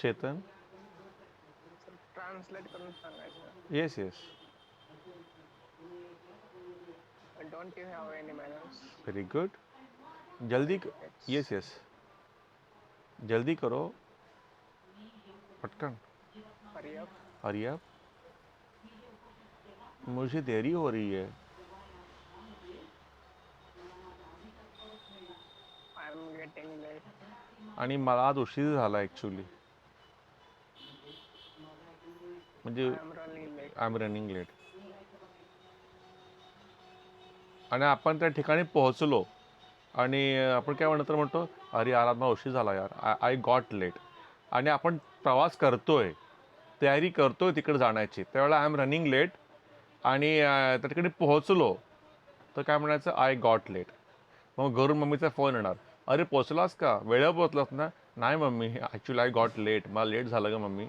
चेतन. Sir translate करून सांगायचं. Yes yes. Don't you have any manners? Very good. जल्दी. It's yes yes. जल्दी करो. पटकन. Hurry up. Hurry up. मुझे देरी हो रही है. I am getting late. आणि मला आज उशीर झाला ॲक्च्युली. म्हणजे I am running late. I am running late. आणि आपण त्या ठिकाणी पोहोचलो आणि आपण काय म्हणतो अरे यार आज मला उशीर झाला यार. I got late. आणि आपण प्रवास करतोय, तयारी करतोय तिकडे जाण्याची, त्यावेळेला आय एम रनिंग लेट. आणि त्या ठिकाणी पोहोचलो तर काय म्हणायचं, आय गॉट लेट. मग घरून मम्मीचा फोन येणार, अरे पोचलास का, वेळेवर पोचलास ना. नाही mummy, actually I got late, मला लेट झालं ग मम्मी.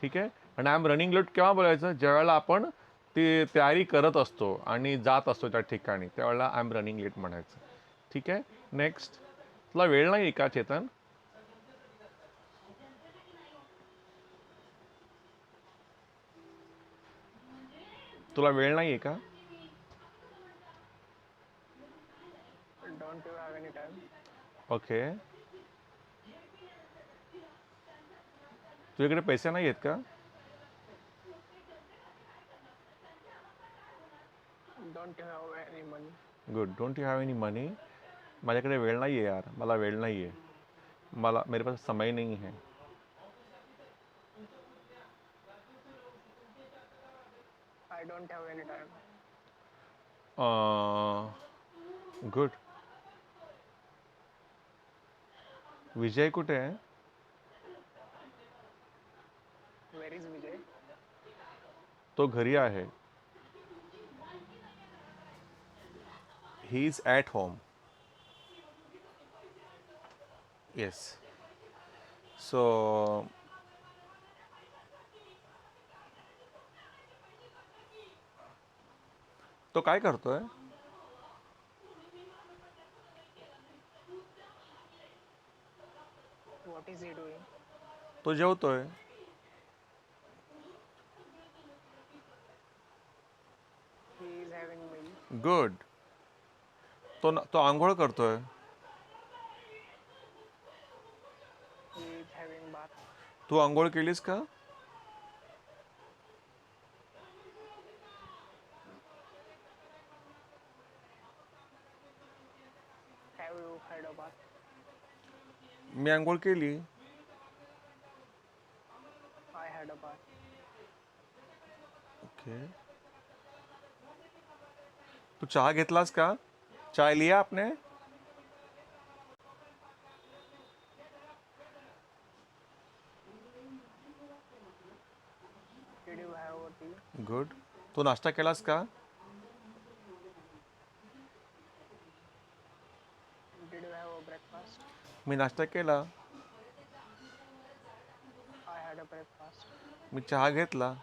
ठीक आहे. आणि आय एम रनिंग लेट केव्हा बोलायचं, ज्यावेळेला आपण ती तयारी करत असतो आणि जात असतो त्या ठिकाणी, त्यावेळेला आय एम रनिंग लेट म्हणायचं. ठीक आहे. नेक्स्ट. तुला वेळ नाही का चेतन? तुला वेळ नाही आहे का? Don't you have any time? Okay. तुझ्याकडे पैसे नाही आहेत का? Don't you have any money? Good. Don't you have any money. माझ्याकडे वेळ नाही आहे यार, मला वेळ नाही आहे, मला मेरे पास समय नहीं है. I don't have any time. Good. Vijay कुठे आहे? Where is Vijay? तो घरी आहे. He is at home. Yes. So तो काय करतोय? What is he doing? तो जेवतोय. He is having meal. Good. तो आंघोळ करतोय. He is having bath. तू आंघोळ केलीस का? Have you had a bath? मी आंघोळ केली. I had a bath. Okay. तू चहा घेतलास का? चाय लिया आपने? Did you have a tea? Good. तू नाश्ता केलास का? Did you have a breakfast? मी नाश्ता केला. I had a breakfast. मी चहा घेतला.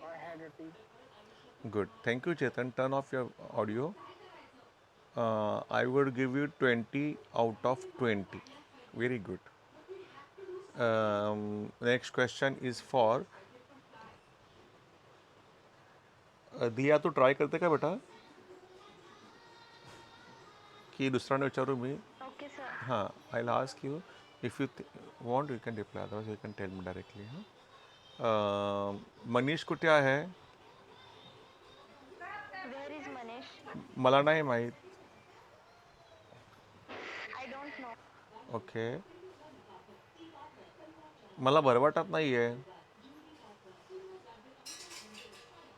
I had a tea. Good. Thank you Chetan. Turn off your audio. I would give you 20 out of 20. Very good. Next question is for Diya. तू try करते का बेटा, की दुसऱ्यांना विचारू मी? Okay sir. हां. I ask you if you want you can reply, otherwise you can tell me directly. Manish कुठे आहे? Where is Manish? मला नाही माहीत. I don't know. ओके. मला बरं वाटत नाही आहे.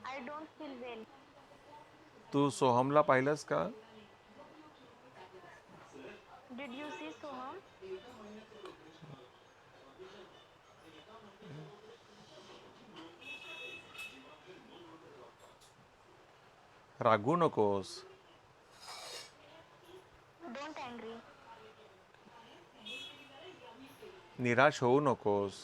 I don't feel well. तू सोहमला पाहिलंस का? डिड यू सी सोहम? रागवू नकोस. Don't angry. निराश होऊ नकोस.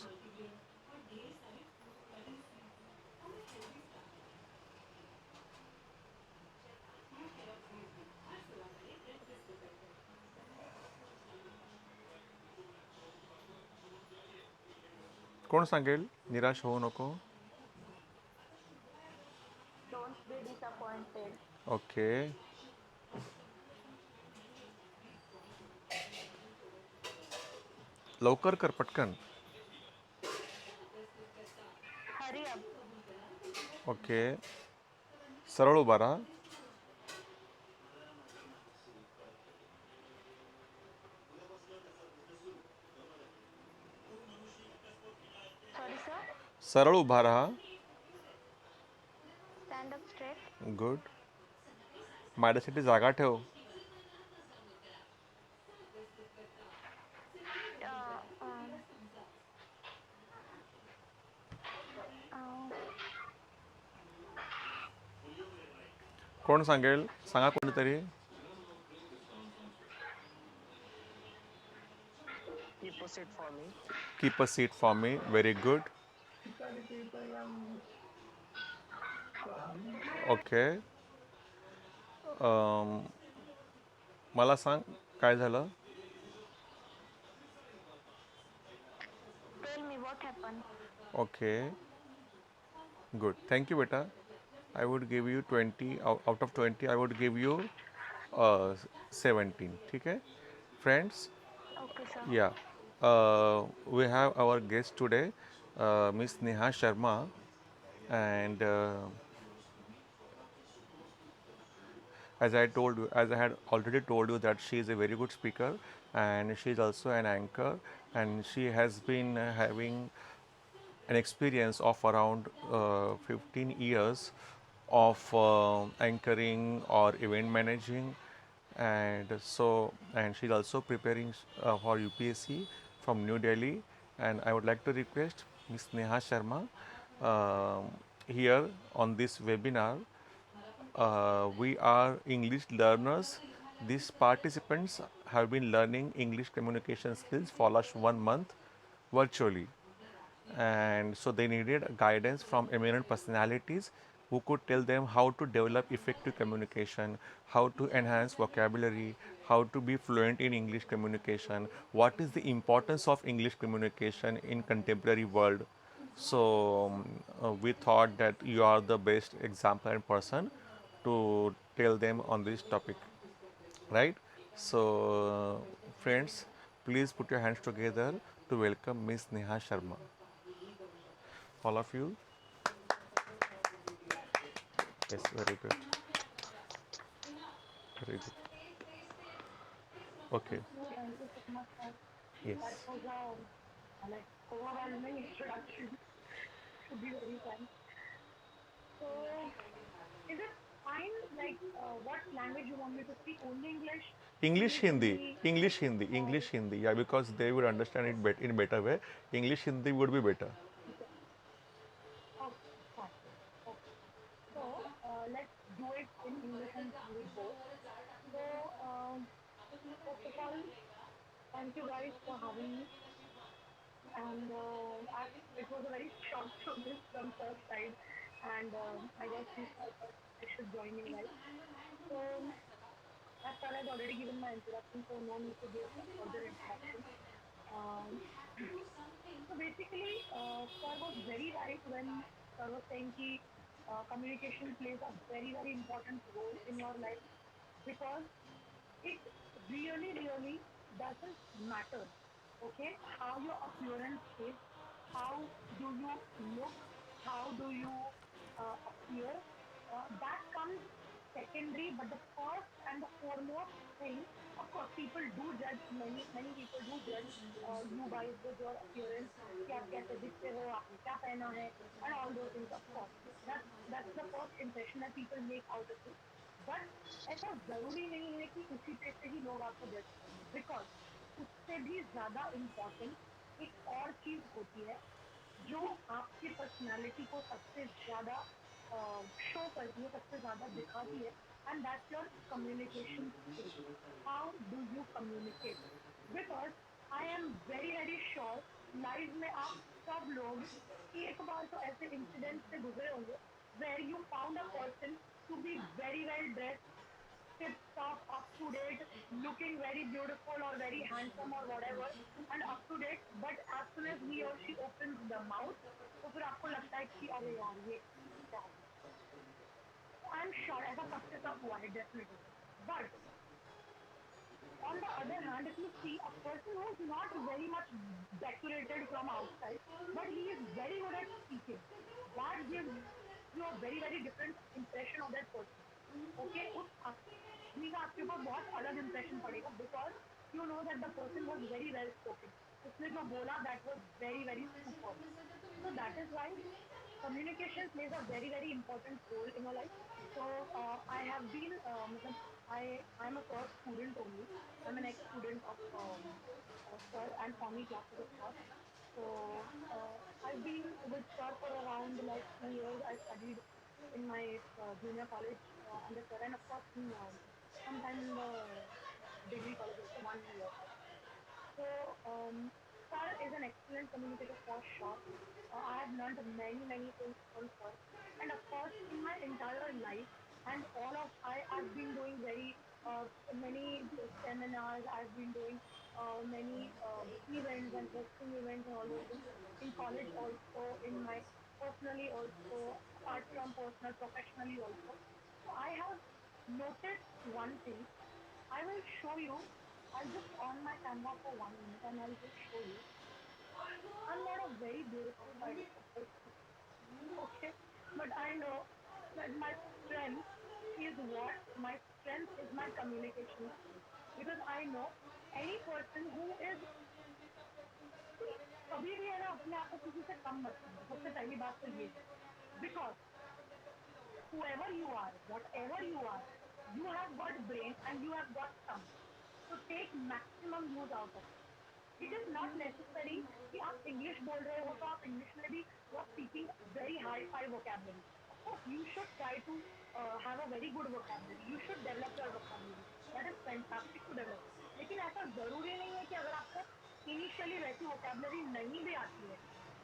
कोण सांगेल निराश होऊ नको? Don't be disappointed. ओके. लवकर कर पटकन. Hurry up. ओके. सरळ उभा राहा. Sorry, sir. सरळ उभा राहा. Stand up straight. गुड. माझ्यासाठी जागा ठेव. Uh, um, uh, कोण सांगेल? सांगा कोणीतरी. Keep a seat for me. Keep a seat for me. Very good. Okay. मला सांग काय झालं? tell me what happened. Okay. Good. Thank you बेटा. I would give you 20 out of 20. I would give you 17. ठीक है friends. Okay, sir. Yeah. We have our guest today, Miss Neha Sharma, and as I told you, as I had already told you, that she is a very good speaker, and she is also an anchor, and she has been having an experience of around 15 years of anchoring or event managing, and she's also preparing for UPSC from New Delhi. And I would like to request Miss Neha Sharma here on this webinar. We are English learners. These participants have been learning English communication skills for last 1 month virtually, and so they needed guidance from eminent personalities who could tell them how to develop effective communication, how to enhance vocabulary, how to be fluent in English communication, what is the importance of English communication in contemporary world. So we thought that you are the best example and person to tell them on this topic, right? So friends, please put your hands together to welcome Miss Neha Sharma. All of you. Yes, very good. Very good. Okay. Thank you so much, sir. Yes. That was a like overwhelming introduction, to be very frank. So, is it fine? Like, what language you want me to speak? Only English? English, Hindi, English, Hindi? Hindi, English, Hindi. Yeah, because they would understand it in better way. English, Hindi would be better. Okay, fine. Okay. So, let's do it in English and Hindi both. So, first of all, thank you guys for having me. And it was a very short notice from first side, and I guess I thought I should join you guys. So, as far as already given my introduction, so no need to give a further introduction. Um, so basically, Sir was very right when Sir was saying that communication plays a very, very important role in your life, because it really, really doesn't matter, okay, how your appearance is, how do you look, how do you appear. That comes secondary, but the first and the foremost thing, of course, people do judge, many people do judge you by your appearance, कि आप कैसे दिखते हो, आपने क्या पहना है, and all those things, of course. That's the first impression that people make out of you. But ऐसा जरूरी नहीं है कि उसी पे से ही लोग आपको जज करेंगे, बिकॉज उससे भी ज्यादा इम्पोर्टेंट एक और चीज होती है जो आपकी पर्सनालिटी को सबसे ज्यादा शो करती है, सबसे ज्यादा दिखाती है, and that's your communication skill. How do you communicate? Because I am very very sure life में आप सब लोग एक बार तो ऐसे इंसिडेंट से गुजरे होंगे where you found a person to be very well dressed, tip top, up to date, looking very beautiful or very handsome or whatever, and up to date. But as soon as he or she opens the mouth, तो फिर आपको लगता है कि अरे यार ये क्या हो गया? आई एम श्योर ऐसा सबके साथ हुआ है definitely. But on the other hand, if you see a person who is not very much decorated from outside, but he is very good at speaking, that gives you a very very different impression of that person. Okay, उस आदमी का आपके ऊपर बहुत अलग impression पड़ेगा because you know that the person was very well spoken. उसने जो बोला that was very very super. So that is why communication plays a very very important role in your life. So I have been I'm a first student only. I'm an ex-student of Sir and Swami classes of course. So I've been with Sir for around like 2 years. I studied in my junior college under Sir, and of course in sometime in the degree college also 1 year. So, Sir is an excellent communicator for sure. I have learned many, many things from Sir. And of course, in my entire life, and all of I've been doing very many seminars. I've been doing many events and hosting events and all those things in college also, in my personally also, apart from personal, professionally also. So I have noticed one thing. I will show you. I'll just on my camera for 1 minute and I'll just show you. I'm not a very beautiful kind of a person, okay? But I know that my strength is what? My strength is my communication skills. Because I know any person who is see, कभी भी है ना अपने आप को किसी से कम मत समझो सबसे पहली बात तो ये है because whoever you are, whatever you have got brain and you have got tongue. So take maximum use out of it. It is not necessary कि आप इंग्लिश बोल रहे हो तो आप इंग्लिश में भी you are speaking very high five vocabulary. Of course, you should try to have a very good vocabulary. You should develop your vocabulary. That is fantastic to develop. लेकिन ऐसा जरूरी नहीं है कि अगर आपको इनिशियली वैसी vocabulary नहीं भी आती है,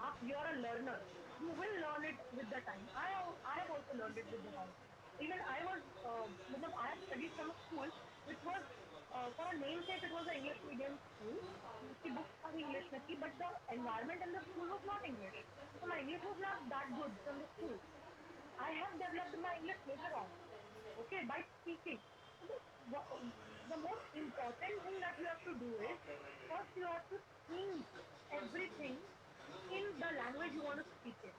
आप you are a learner. You will learn it with the time. I have also learned it with the time. Even I was, I have studied from a school which was for a namesake, it was an English medium school. उसकी books सारी English में थी, but the environment in the school was not English. So my English was not that good from the school. I have developed my English later on, okay, by speaking. So the most important thing that you have to do is first you have to think everything in the language you want to speak in.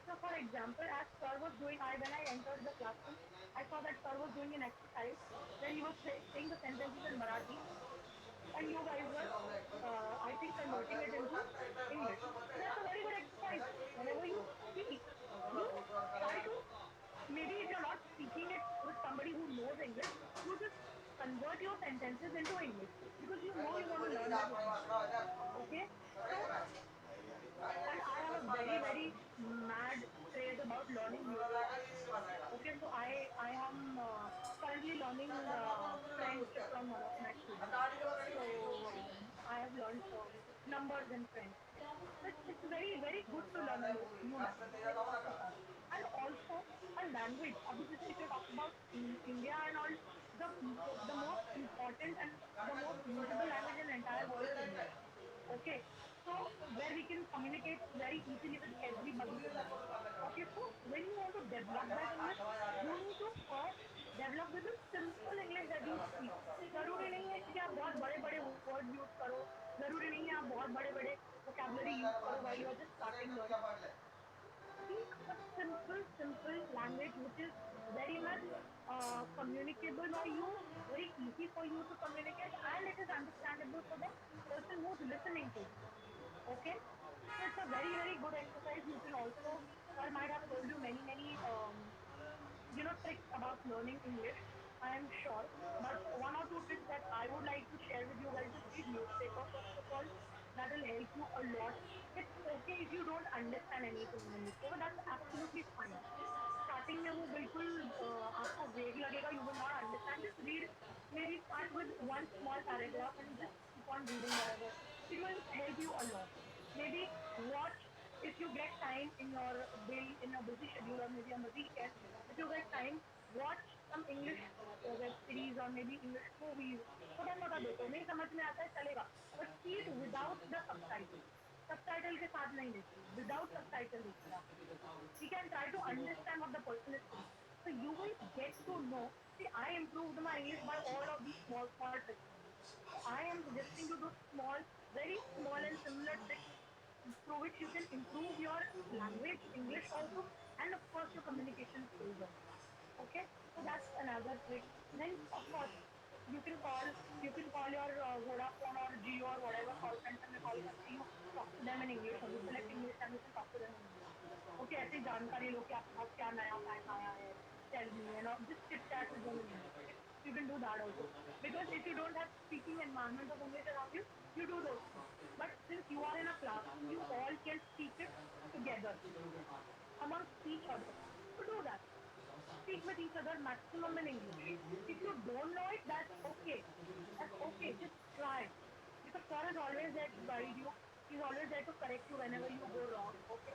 So, for example, as Sir was doing, when I entered the classroom, I saw that Sir was doing an exercise where he was saying the sentences in Marathi, and you guys were, I think, converting it into English. So that's a very good exercise. Whenever you speak, you try to maybe if you're not speaking it with somebody who knows English, you just convert your sentences into English because you know you want to learn that language. Okay, so and I have a very very mad craze about learning new languages. Okay, so I am currently learning French from one of my students. So I have learned numbers in French. Okay, so it's very very good to learn a new language. And also a language. Abhi if you talk about India and all, the most important and the most usable language in the entire world is English. Okay, so where we can communicate very easily with everybody. Okay, so when you want to develop that English, you need to first develop with the simple English that you speak. जरूरी नहीं है कि आप बहुत बड़े बड़े word use करो, जरूरी नहीं है आप बहुत बड़े बड़े vocabulary यूज करो while you are just starting learning. Speak a simple language which is very much communicable by you, very easy for you to communicate, and it is understandable for the person who's listening to you. Okay, so it's a very very good exercise. You can also, Sir might have told you many tricks about learning English. I am sure, but one or two tricks that I would like to share with you guys is read newspaper first of all. That will help you a lot. It's okay if you don't understand anything in the newspaper. That's absolutely fine. Starting में वो बिल्कुल आपको vague लगेगा. You will not understand. Just read. Maybe start with one small paragraph and just keep on reading whatever. It will help you a lot. Maybe watch if you get time in your daily in a busy schedule or maybe on the weekend. If you get time, watch some English web series or maybe English movies, छोटा छोटा देखो, नहीं समझ में आता है चलेगा, but see it without the subtitle. Subtitle के साथ नहीं देखिए, without subtitle देखिए आप. You can try to understand what the person is saying. So you will get to know. See, I improved my English by all of these small, small tricks. So I am suggesting you those small, very small and similar tricks through which you can improve your language, English also, and of course your communication skills also. Okay, so that's another trick. Then of course you can call your Vodafone or Jio or whatever call center में call करते हैं, you talk to them in English or you select English and you can talk to them in English. Okay, ऐसी जानकारी लो कि आपके पास क्या नया pack आया है, tell me, you know, just chit chat with them in English. Okay? You can do that also. Because if you don't have speaking environment of English around you, you do those things. But since you are in a classroom, you all can speak it together amongst each other. So do that. Speak with each other maximum in English. If you don't know it, that's okay. That's okay. Just try. Because sir is always there to guide you. He's always there to correct you whenever you go wrong. Okay.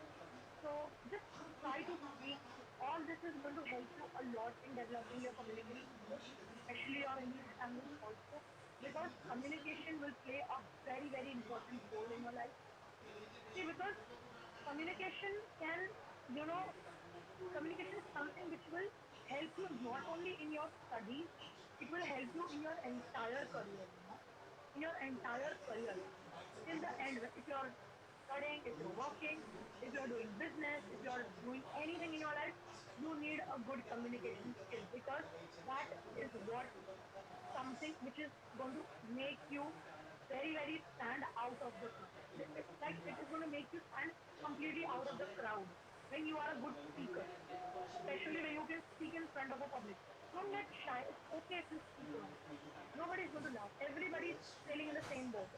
So just try to speak. All this is going to help you a lot in developing your communication skills, especially your English language also. Because communication will play a very, very important role in your life. See, because communication can, you know, communication is something which will help you not only in your studies, it will help you in your entire career, you know, in your entire career. Till the end, if you're studying, if you're working, if you're doing business, if you're doing anything in your life, you need a good communication skill because that is what something which is going to make you very, very stand out of the crowd. It's like it is going to make you stand completely out of the crowd when you are a good speaker, especially when you can speak in front of a public. Don't get shy. It's okay if you speak wrong. Nobody is going to laugh. Everybody is sailing in the same boat.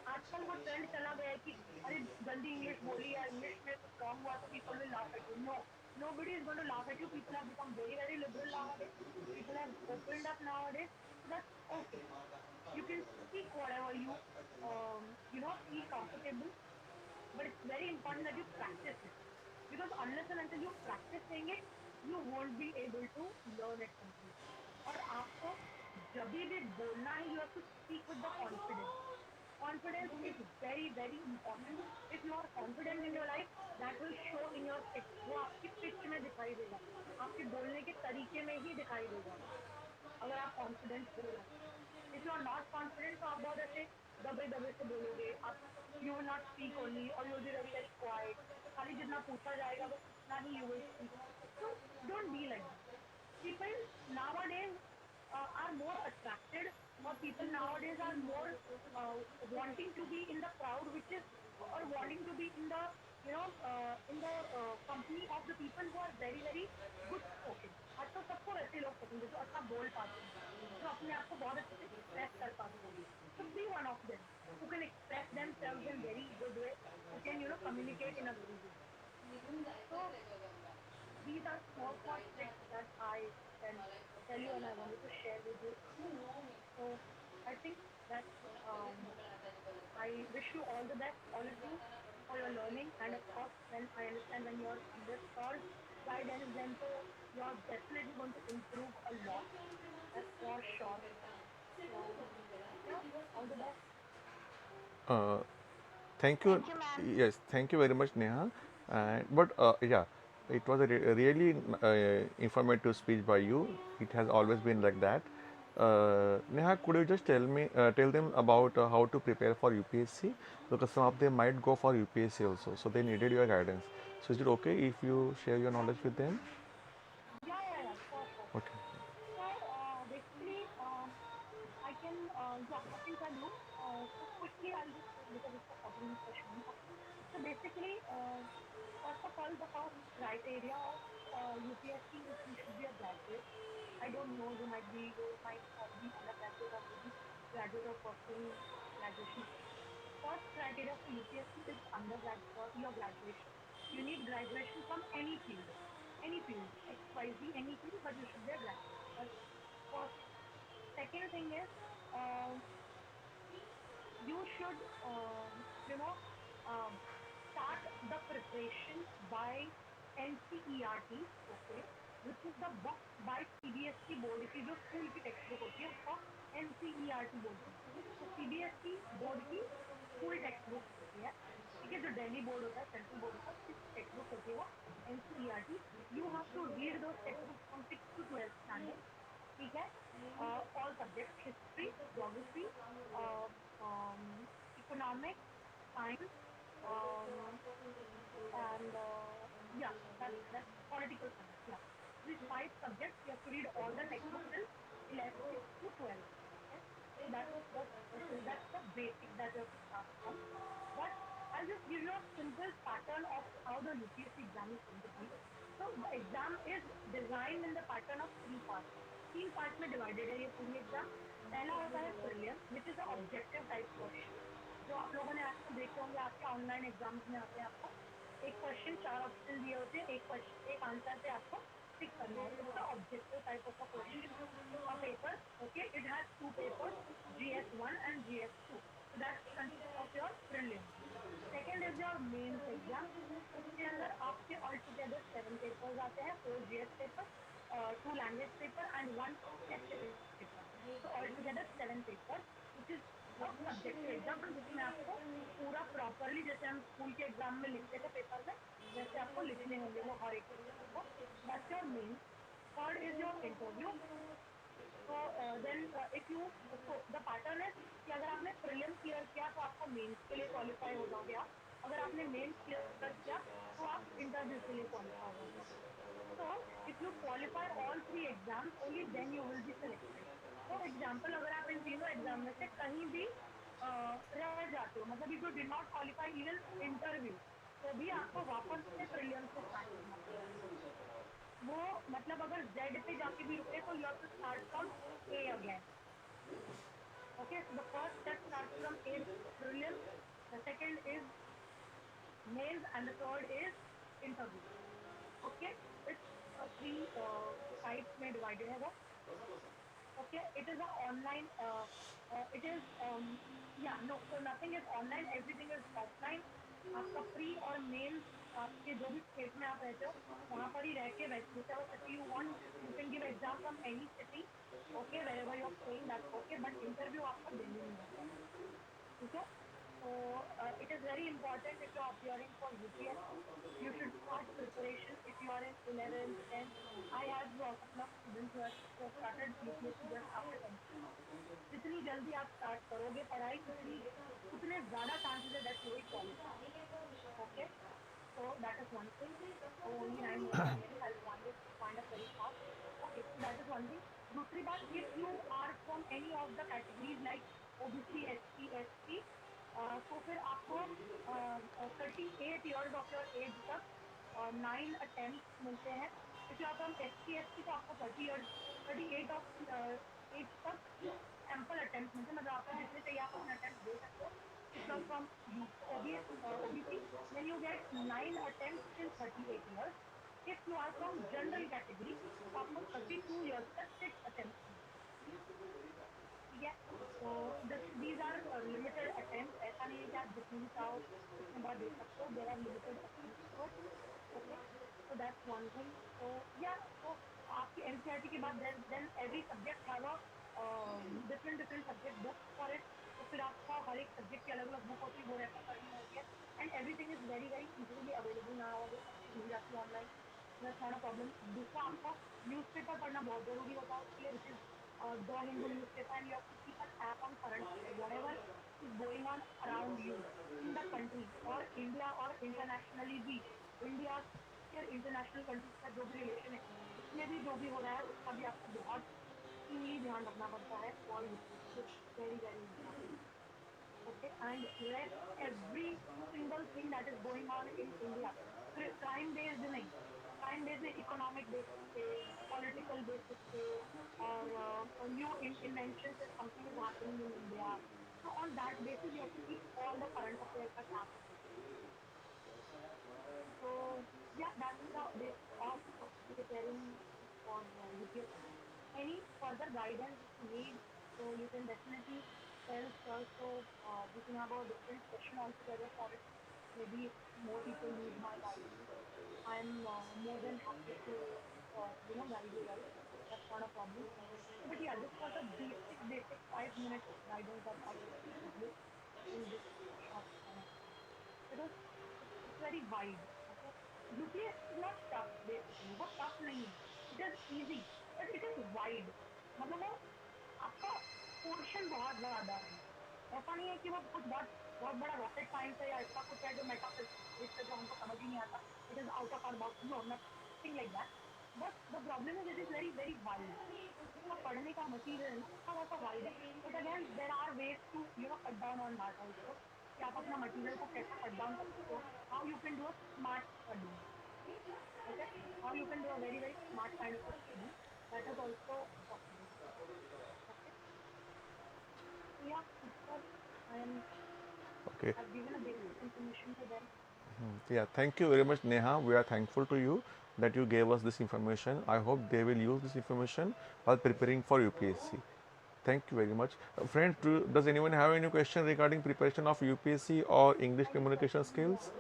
आजकल वो trend चला गया है कि अरे गंदी English बोली या इंग्लिश में कुछ रॉन्ग हुआ तो people will laugh at you. No, nobody is going to laugh at you. People have become very, very liberal nowadays. People have opened up nowadays. So that's okay. You can speak whatever you know, feel comfortable, but it's very important that you practice it. Because unless and until you practice saying it, you won't be able to learn it completely. और आपको जब भी बोलना है, you have to speak with the confidence. Confidence is very, very important. If you are confident in your life, that will show in your pitch. वो आपकी pitch में दिखाई देगा. आपके बोलने के तरीके में ही दिखाई देगा. अगर आप कॉन्फिडेंट हो रहे हैं. If you are not confident, तो आप बहुत ऐसे दबे दबे से बोलोगे. आप you will not speak only or you will be very, very quiet. खाली जितना पूछा जाएगा बस उतना ही you will speak. So don't be like that. People nowadays are more attracted, or people nowadays are more wanting to be in the crowd, which is or wanting to be in the in the company of the people who are very, very good spoken. आजकल सबको वैसे लोग पसंद है जो अच्छा बोल पाते हैं, जो अपने आप को बहुत अच्छे से एक्सप्रेस कर पाते हैं. So be one of them who can express themselves in very good way, who can communicate in a very good way. So these are small, small tricks that I can tell you and I wanted to share with you. So I think that I wish you all the best, all of you, for your learning. And of course, when I understand when you're under Sir's guidance, then so you're definitely going to improve a lot. That's for sure. So yeah, all the best. Uh, Thank you. Thank you, ma'am. Yes, thank you very much, Neha. But yeah, it was a really informative speech by you. It has always been like that. Neha, could you just tell them about how to prepare for UPSC? Because some of them might go for UPSC also, so they needed your guidance. So is it okay if you share your knowledge with them? Yeah, sure, sure. Okay. So basically, I can, yeah, I can tell you. So quickly, I'll just, because it's a 40-minute session. Okay. So basically, first of all, the first criteria of UPSC is you should be a graduate. I don't know, you might be undergraduate or maybe graduate or pursuing graduation. First criteria for UPSC is undergraduate or your graduation. You need graduation from any field, XYZ, any field, but you should be a graduate. That's first thing. Second thing is, um, you should, um, start the preparation by NCERT, okay, which is the book by CBSE. CBSE board की जो school की text book होती है उसको NCERT बोलते हैं। तो CBSE board की स्कूल टेक्स्ट बुक होती है, ठीक है, जो दिल्ली बोर्ड होता है, सेंट्रल बोर्ड होता है, उसकी टेक्स्ट बुक होती है वो NCERT. You have to read those text book from 6 to 12 standard, ठीक है, all subject, history, geography, economics, science, and yeah, that's political science. Yeah, these 5 subjects you have to read all the textbooks till 11, 6 to 12. Okay, so that's the basic that you have to start from. But I'll just give you a simple pattern of how the UPSC exam is going to be. So the exam is designed in the pattern of 3 parts. 3 part में divided है ये पूरी exam. पहला होता है prelims, which is the objective type question, जो आप लोगों ने आजकल देखे होंगे आपके ऑनलाइन एग्जाम्स में आते हैं। आपको एक क्वेश्चन, 4 ऑप्शन दिए होते हैं, एक क्वेश्चन, एक आंसर पे आपको टिक करना है। It's objective type of a question, a paper. Okay, it has 2 papers, GS1 and GS2, so that consists of your prelims. Second is your mains exam. उसके अंदर आपके ऑल टुगेदर 7 पेपर्स आते हैं, 4 GS paper, 2 language paper and 1 test paper. तो all together 7 paper, which is subjective exam, जिसमें आपको पूरा properly, जैसे हम स्कूल के एग्जाम में लिखते थे पेपर में, वैसे आपको लिखने होंगे वो हर एक पेपर को। That's your main. Third is your interview. तो देन इफ यू, तो द पैटर्न है कि अगर आपने प्रीलिम्स क्लियर किया तो आपको मेंस के लिए क्वालिफाई हो जाओगे आप। अगर आपने मेंस क्लियर किया तो आप इंटरव्यू के लिए क्वालिफाई हो जाओगे। तो if you qualify all 3 exams only then you will be selected. For example, अगर आप इन तीनों एग्जाम में से कहीं भी रह जाते हो, मतलब if you did not qualify even interview, तो भी आपको वापस से प्रीलिम्स से स्टार्ट करना पड़ेगा। वो मतलब अगर जेड पे जाके भी रुके तो you have to start from A again. Okay, so the first step starts from A, which is prelims. The second is mains, and the third is interview. Okay, it's 3 types में divided है वो। Okay, it is a online. It is yeah, no, so nothing is online, everything is offline. आपका pre और main आपके जो भी state में आप रहते हो वहाँ पर ही रह के, whichever city you want, you can give exam from any city. Okay, wherever you're staying, that's okay, but interview आपका दिल्ली में होगा, ठीक है। So it is very important if you're appearing for UPSC, you should start preparation if you are in 11th, 10th. I have a couple of students who have started UPSC just after 10th class. जितनी जल्दी आप start करोगे पढ़ाई, उतने ज्यादा chances है that you will qualify. Okay, so that is one thing. So only 9 minutes remaining. I'll wind up very fast. Okay, so that is one thing. दूसरी बात, if you are from any of the categories like OBC, SC, ST, तो फिर आपको 38 years of your age तक 9 attempts मिलते हैं। If you are from SC, ST, तो आपको 30 years, 38 of age तक ample attempts मिलते हैं, मतलब आपको जितने चाहिए आप अपने attempts दे सकते हो। If you are from OBC, then you get 9 attempts till 38 years. If you are from general category, तो आपको 32 years तक 6 attempts मिलते हैं, ठीक है। तो these are limited attempts, ऐसा नहीं है कि आप जितने भी चाहो उतने बार दे सकते हो, there are limited attempts to it. Okay, so that's one thing. So yeah, so आपकी NCERT के बाद then every subject have a different subject books for it. तो फिर आपको हर एक सब्जेक्ट की अलग अलग बुक होती है, वो रेफर करनी होती है। And everything is very very easily available now, सब चीज मिल जाती है online, that's not a problem. दूसरा, आपको न्यूज़पेपर पढ़ना बहुत जरूरी होता है उसके लिए, which is the Hindu newspaper, and you have to keep an app on current affair, whatever is going on around you in the country और इंडिया और इंटरनेशनली भी। इंडिया या इंटरनेशनल कंट्रीज का जो भी रिलेशन है, उसमें भी जो भी हो रहा है उसका भी आपको बहुत keenly ध्यान रखना पड़ता है for UPSC, very very important. Okay, and rest every single thing that is going on in India, crime based नहीं, crime based नहीं, economic basis पे, political basis पे, और new inventions if something is happening in India, so on that basis you have to keep all the current affairs का tab on it. So yeah, that's the basic of preparing for UPSC. Any further guidance if you need, so you can definitely tell sir. So we can have a different session altogether for it. Maybe if more people need my guidance, I'm more than happy to guide you guys. That's not a the basic 5 minute guidance that I will give you in this short time. Because it's very wide. Okay, UPSC is not tough basically. वो tough नहीं है. It is easy, but it is wide. मतलब वो आपका portion बहुत ज्यादा है. ऐसा नहीं है कि वो कुछ बहुत बहुत बड़ा रॉकेट साइंस है या ऐसा कुछ है जो मेटाफिजिक्स है जो हमको समझ ही नहीं आता. It is out of our box. No, nothing like that. But the problem is it is very very wide. उसका पढ़ने का मटीरियल ना थोड़ा सा वाइड है. But again, there are ways to cut down on that also. कि आप अपना मटीरियल को कैसे कट डाउन कर सकते हो. How you can do a smart study. Okay, how you can do a very very smart kind of a study. That is also possible. Okay, so yeah, it's what I am. Okay. I've given a basic information to them. Yeah, thank you very much, Neha. We are thankful to you that you gave us this information. I hope they will use this information while preparing for UPSC. Thank you very much. Friends, does anyone have any question regarding preparation of UPSC or English communication skills?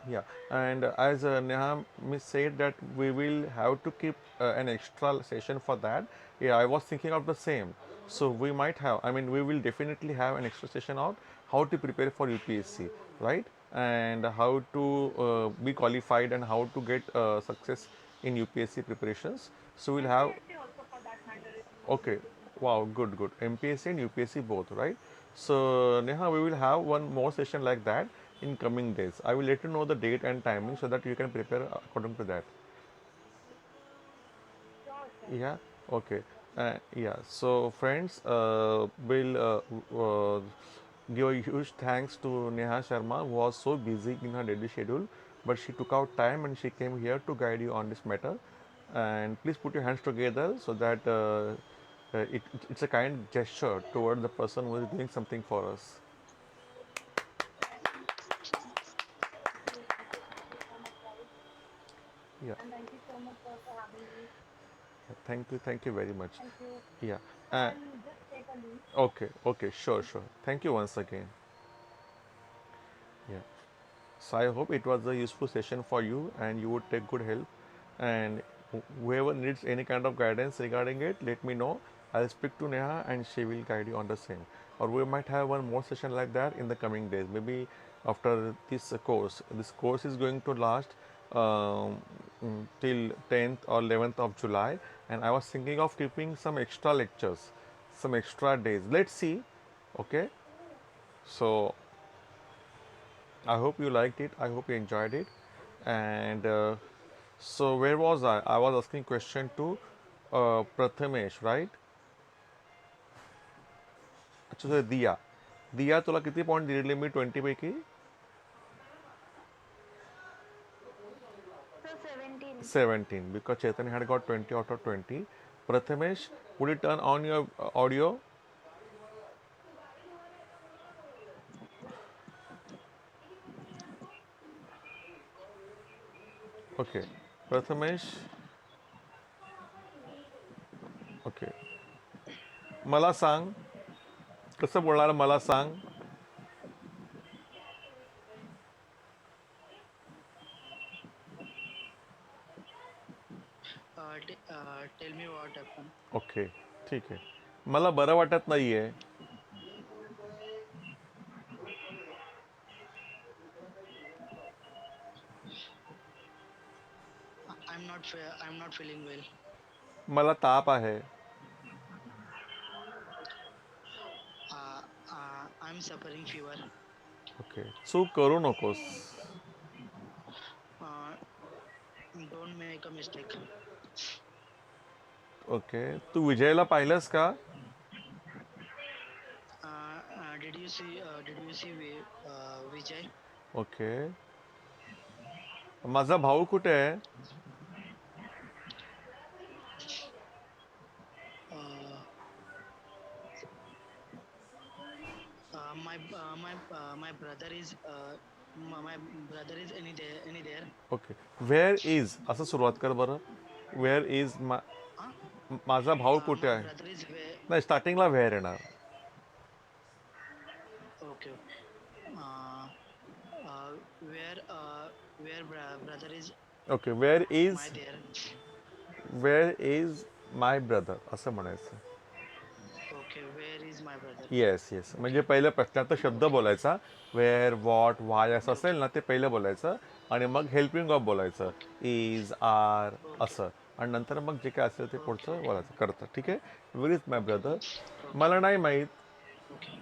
Yeah, and as Neha Miss said that we will have to keep an extra session for that. Yeah, I was thinking of the same. So we might have, I mean, we will definitely have an extra session on how to prepare for UPSC, right? And how to be qualified and how to get success in UPSC preparations. So we'll have. MPSC also for that matter is Okay, wow, good, good. MPSC and UPSC both, right? So, Neha, we will have one more session like that in coming days. I will let you know the date and timing so that you can prepare according to that. sure, sure. Yeah, okay. Yeah, so friends, we'll give a huge thanks to Neha Sharma, who was so busy in her daily schedule, but she took out time and she came here to guide you on this matter. And please put your hands together so that it's a kind gesture toward the person who is doing something for us. Thank you so much, guys, Yeah, and thank you so much for having me. thank you very much. Thank you. Yeah, uh, I'll just take a leave. okay, okay, sure, sure. Thank you once again. Yeah. So I hope it was a useful session for you and you would take good help. And whoever needs any kind of guidance regarding it, let me know. I'll speak to Neha and she will guide you on the same. Or we might have one more session like that in the coming days. Maybe after this course. This course is going to last till 10th or 11th of July. And I was thinking of keeping some extra lectures, some extra days. Let's see. Okay. So I hope you liked it. I hope you enjoyed it. And so where was I? I was asking question to Prathamesh, right? अच्छा so दिया दिया तुला किती point दिले मी 20 पैकी So 17. 17 because Chetan had got 20 out of 20. Prathamesh, would you turn on your audio? Okay. Prathamesh, okay. मला सांग कसं बोलणार मला सांग Tell me what happened. Okay ठीक आहे मला बरं वाटत नाहीये I'm not feeling well. मला ताप आहे I'm suffering fever. ओके चूक करू नकोस Uh, don't make a mistake. Okay तू विजयला पाहिलंस का Did you see Vijay? Okay माझा भाऊ कुठे आहे Uh, my brother is any there? Okay where is असं सुरुवात कर बरं व्हेअर इज Huh? माझा भाऊ कुठे My आहे brother is where? नाही स्टार्टिंगला व्हेअर येणार Okay. Uh, where brother is okay where my is there? Where is my brother असं म्हणायचं. Okay, where is my brother? Yes yes, म्हणजे पहिलं प्रश्नार्थ शब्द Okay, बोलायचा. वेअर, व्हॉट, व्हाय असं okay, असेल okay, ना ते पहिलं बोलायचं आणि मग हेल्पिंग ऑफ बोलायचं. okay, इज, आर okay, असं. आणि नंतर मग जे काय असेल ते okay, पुढचं okay, बोलायचं करतं. ठीक आहे. Where is my brother. okay, मला नाही माहीत. okay.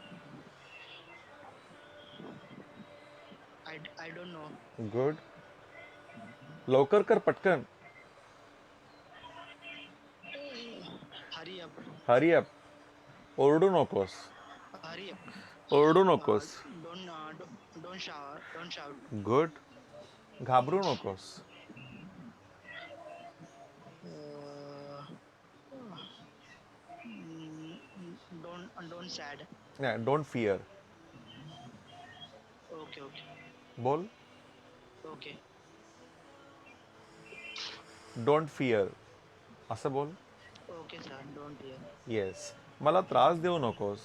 I don't know. Good. लवकर कर पटकन. Hurry up, hurry up. ओरडू नकोस. hurry up. ओरडू Uh, नकोस. don't shower, don't shout. Good. घाबरू नकोस. Uh, don't sad. नाही, डोंट फिअर. Okay, okay, बोल. okay, डोंट फिअर असं बोल. okay, sir. Don't hear. Yes. मला त्रास देऊ नकोस.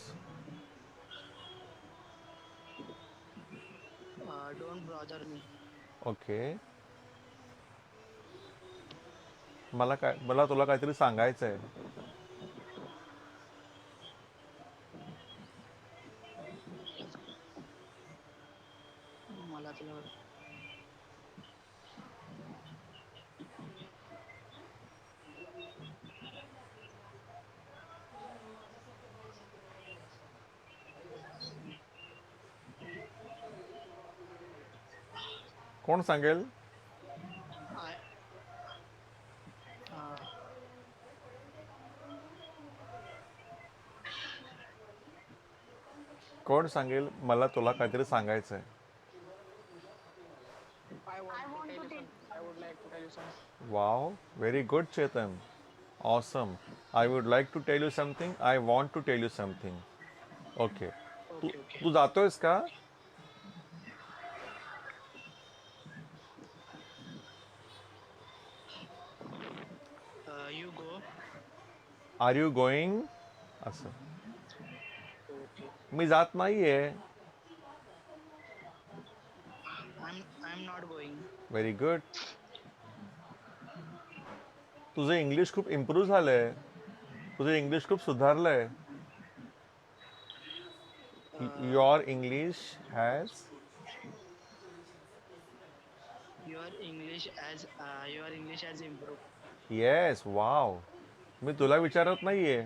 Don't bother me. ओके. मला तुला काहीतरी सांगायचं आहे. मला तुला कोण सांगेल. I uh, कोण सांगेल मला तुला काहीतरी सांगायचं आहे. I want to tell. I would like to tell you something. Wow, very good Chetan. Awesome. I would like to tell you something. I want to tell you something. Okay. तू okay, okay. तू जातोयस का. You go. Are you going असं. Okay. मी जात नाहीये. I'm not going. Very good. तुझं English खूप इम्प्रूव्ह झालंय. तुझं इंग्लिश खूप सुधारलंय. Uh, your English has. your English has improved. Yes. Wow. मी तुला विचारत नाहीये.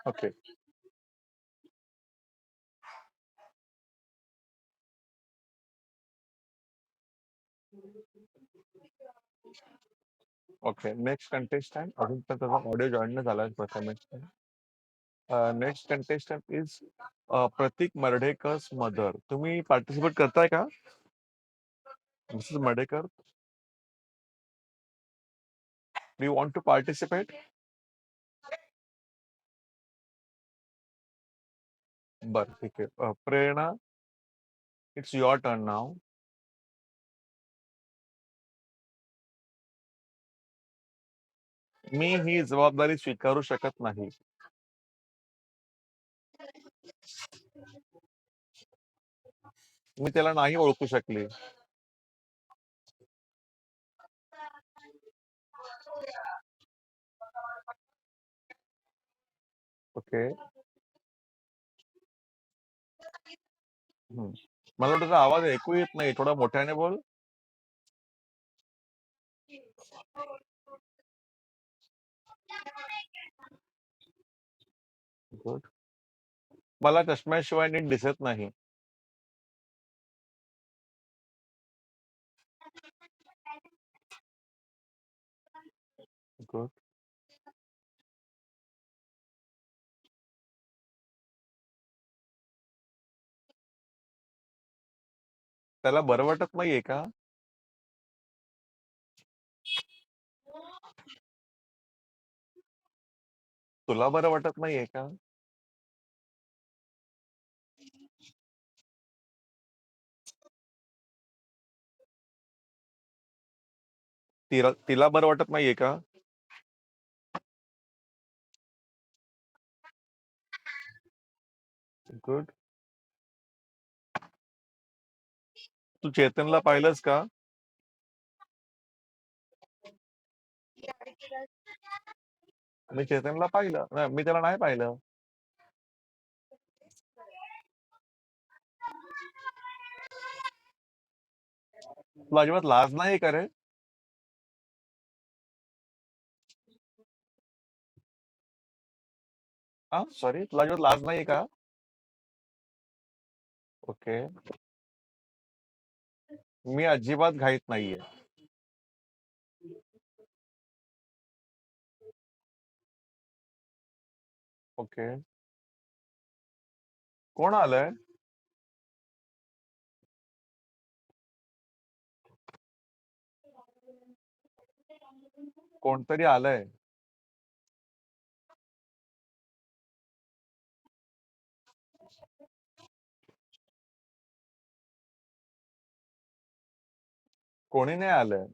ओके. ओके. नेक्स्ट कंटेस्टंट अजून पण त्याचा ऑडिओ जॉईन नाही झाला Prathamesh. Next contestant is Pratik Mardhekar's mother. तुम्ही पार्टिसिपेट करताय का Mrs Mardhekar. Do you want to participate. बरं ठीक आहे. Prerna, it's your turn now. मी ही जबाबदारी स्वीकारू शकत नाही. मी त्याला नाही ओळखू शकली. ओके. हम्म. मला तुझा आवाज ऐकू येत नाही. थोडा मोठ्याने बोल. गुड. मला चष्म्याशिवाय नीट दिसत नाही. गुड. त्याला बरं वाटत नाहीये का? तुला बरं वाटत नाहीये का? तिला बरं वाटत नाहीये का? गुड. तू चेतनला पाहिलंस का? मी चेतनला पाहिलं नाही, मी त्याला नाही पाहिलं. तुला अजिबात लाज नाही का रे? हा, सॉरी, तुला अजिबात लाज नाही का? ओके. मी अजिबात घाईत नाहीये. ओके. कोण आलंय? कोणतरी आलंय. कोणी नाही आलंय.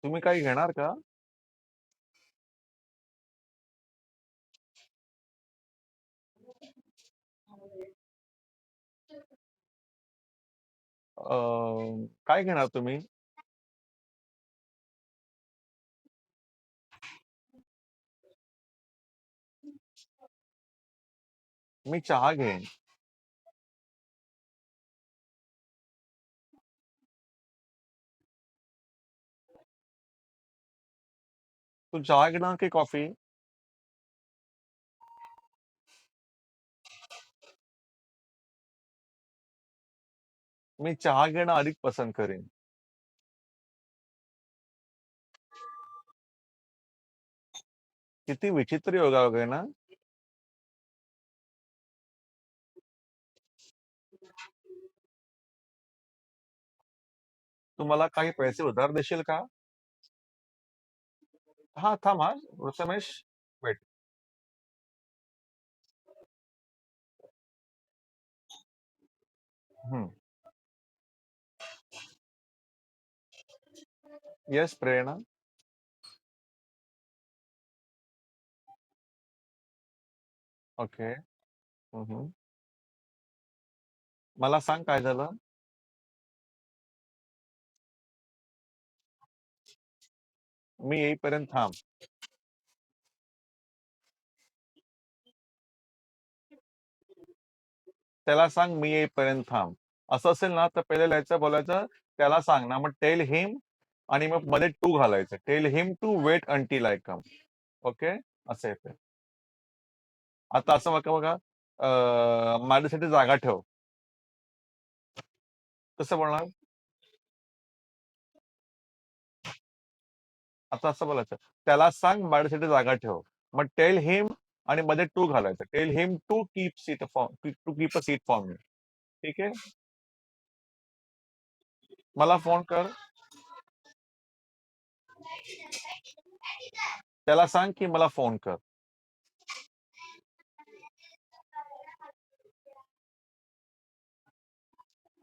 तुम्ही काही घेणार का? काय घेणार तुम्ही? मी चहा घेईन. तू चहा घेणार की कॉफी? मी चहा घेणं अधिक पसंत करेन. किती विचित्र योगायोग आहे ना? तू मला काही पैसे उधार देशील का? हा, थांब हा. रमेश, वेट. येस, प्रेरणा. ओके. हम्म. मला सांग काय झालं. मी येईपर्यंत थांब. त्याला सांग मी येईपर्यंत थांब. असं असेल ना तर पहिले लिहायचं, बोलायचं त्याला सांग ना, मग टेल हिम आणि मग मध्ये टू घालायचं. Tell him to wait until I come. Okay. असं येते. आता असं बघा बघा, माझ्यासाठी जागा ठेव. कसं बोलणार? आता असं बोलायचं, त्याला सांग माझ्यासाठी जागा ठेव. मग टेल हिम आणि मध्ये टू घालायचं. Tell him to keep a seat for me. ठीक आहे. मला फोन कर. त्याला सांग की मला फोन कर.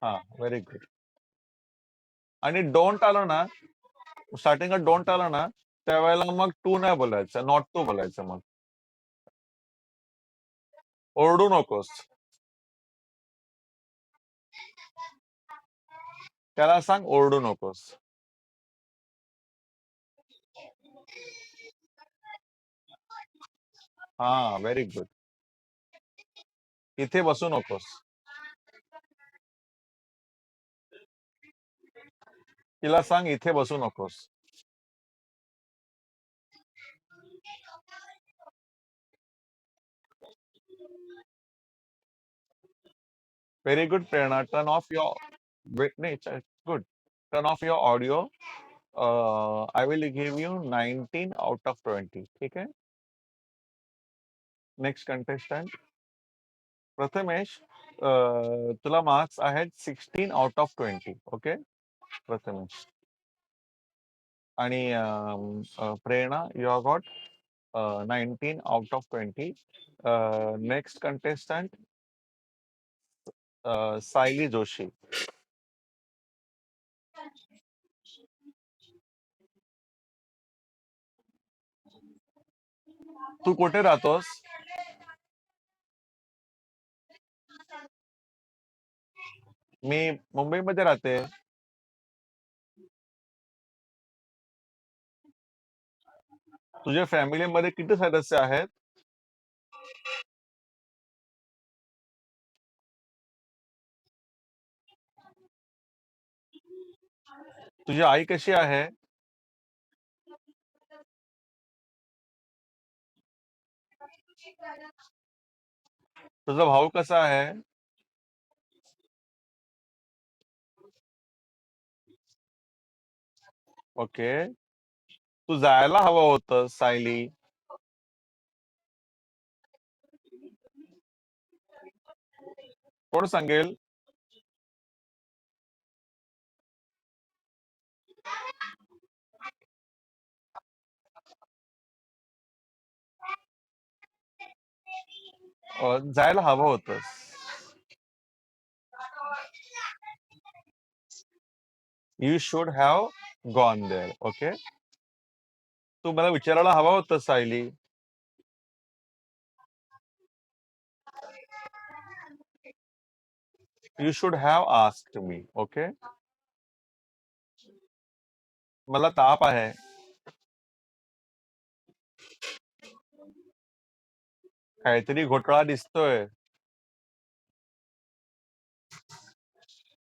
हा, व्हेरी गुड. आणि डोंट आलं ना, स्टार्टिंगला डोंट आलं ना, त्यावेळेला मग टू नाही बोलायचं, नॉट टू बोलायचं. मग ओरडू नकोस. त्याला सांग ओरडू नकोस. हा, व्हेरी गुड. इथे बसू नकोस. तिला सांग इथे बसू नकोस. Very good Prerna. Turn off your wait नाही good. Turn off your audio. I will give you 19 out of 20. ठीक आहे. Next contestant Prathamesh. तुला मार्क्स आहेत 16 आउट ऑफ 20. ओके प्रथमेश. आणि Prerna you are got 19 out of 20. Next contestant Sayali Joshi. तू कुठे राहतोस? मी मुंबईमध्ये राहते. तुझ्या फॅमिलीमध्ये किती सदस्य आहेत? तुझी आई कशी आहे? तुझा भाऊ कसा आहे? ओके. तू जायला हवं होतं सायली. कोण सांगेल? जायला हवं होतंस. You should have gone there. Okay. तू मला विचारायला हवं होतं Sayali. You should have asked me. Okay. मला ताप आहे. काहीतरी घोटाळा दिसतोय.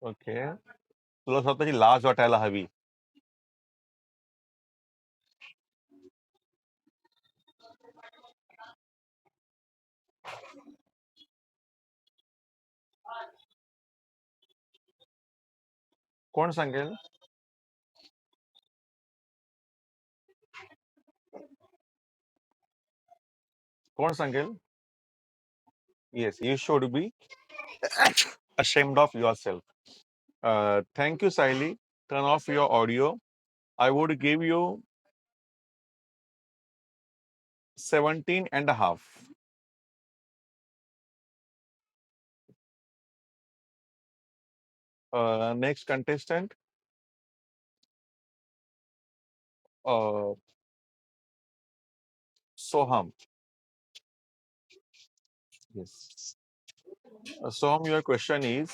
ओके. तुला स्वतःची लाज वाटायला हवी. कोण सांगेल? कोण सांगेल? Yes you should be ashamed of yourself. Thank you, Saili. Turn off your audio. I would give you 17 and a half. Next contestant. Soham. Yes. Soham, your question is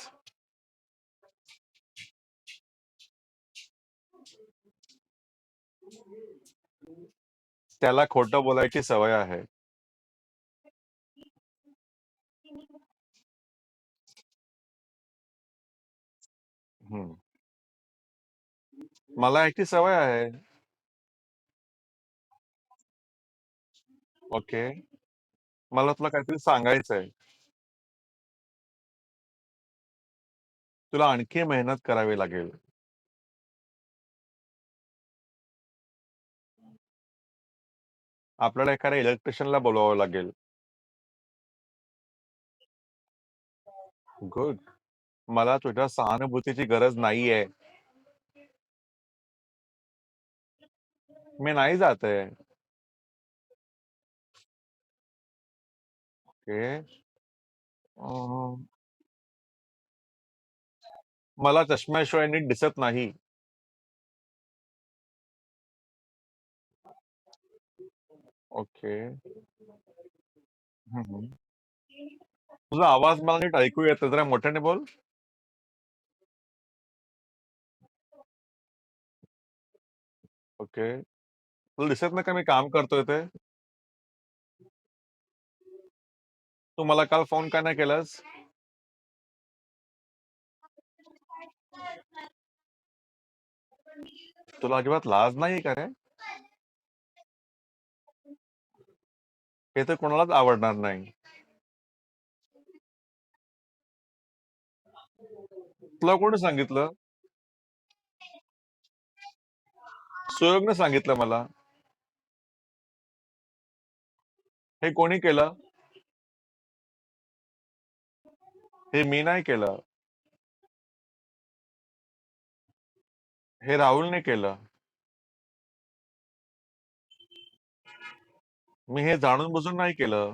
त्याला खोटं बोलायची सवय आहे. हम्म. मला याची सवय आहे. ओके. मला तुला काहीतरी सांगायचंय. तुला आणखी मेहनत करावी लागेल. आपल्याला एखाद्या इलेक्ट्रिशियनला बोलवावं लागेल. गुड. मला तुझ्या सहानुभूतीची गरज नाहीये. मी नाही जात आहे. ओके. मला चष्म्याशिवाय नीट दिसत नाही. ओके. तुझा आवाज मला नीट ऐकू येतो. जरा मोठ्याने बोल. ओके. तुला दिसत नाही का मी काम करतोय ते? तू मला काल फोन का नाही केलास? तुला अजिबात लाज नाही का रे? हे तर कोणालाच आवडणार नाही. तुला कोणी सांगितलं? सुयोगने सांगितलं मला. हे कोणी केलं? हे मी नाही केलं. हे राहुलने केलं. मी हे जाणून बुजून नाही केलं.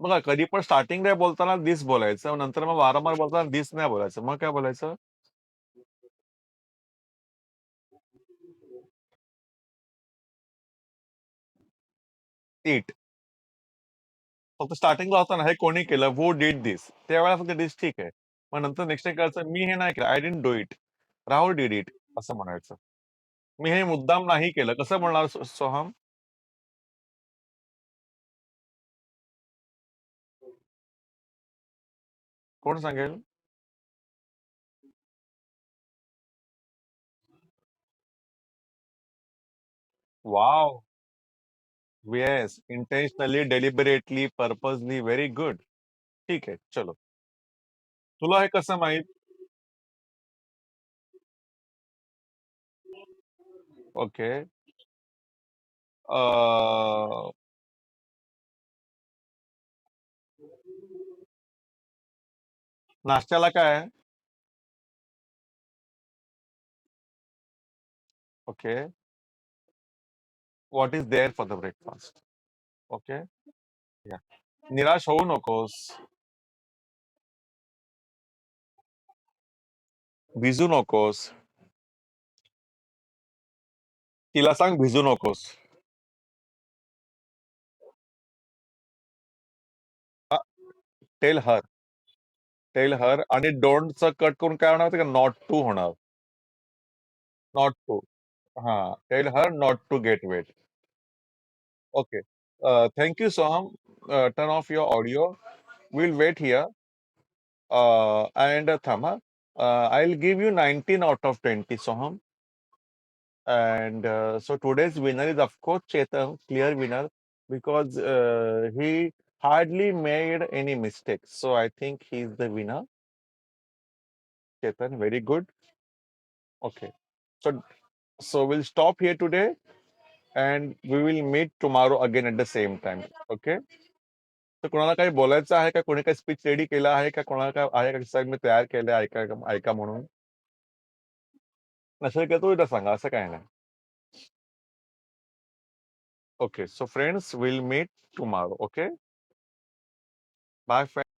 बघा, कधी पण स्टार्टिंगला बोलताना दिस बोलायचं, नंतर मग वारंवार बोलताना दिस नाही बोलायचं. मग काय बोलायचं? इट. फक्त स्टार्टिंगला होता ना, हे कोणी केलं? हू डिड दिस? त्यावेळेला फक्त दिस ठीक आहे. मग नंतर नेक्स्ट टाइम करायचं, मी हे नाही केलं. I didn't do it. Rahul did it असं म्हणायचं. मी हे मुद्दाम नाही केलं. कसं म्हणणार सोहम? कोण सांगेल? Wow! Yes. Intentionally, deliberately, purposely. Very good. ठीक आहे. चलो. तुला हे कसं माहित? ओके. अ, नाश्त्याला काय आहे? Okay. What is there for the breakfast? Okay. Yeah. निराश होऊ नकोस. भिजू नकोस. तिला सांग भिजू नकोस. Tell her. टेल हर आणि डोंटचं कट करून काय होणार माहिती का? नॉट टू होणार. Not to. हां. Tell her not to get wet. Okay. Thank you Soham. Turn off your audio. Will wait here. And थांब हां. I will give you 19 out of 20 Soham. And so today's winner is, of course, Chetan, clear winner, because he hardly made any mistakes. So I think he's the winner. Chetan, very good. Okay. So we'll stop here today and we will meet tomorrow again at the same time. Okay. तर कोणाला काही बोलायचं आहे का? कोणी काही speech ready केलं आहे का? कोणाला काय आहे का? सर मी तयार केलं ऐका ऐका म्हणून? नसेल का तू इथं सांगा, असं काय नाही. Okay. So friends, we'll meet tomorrow. Okay. Bye, friends.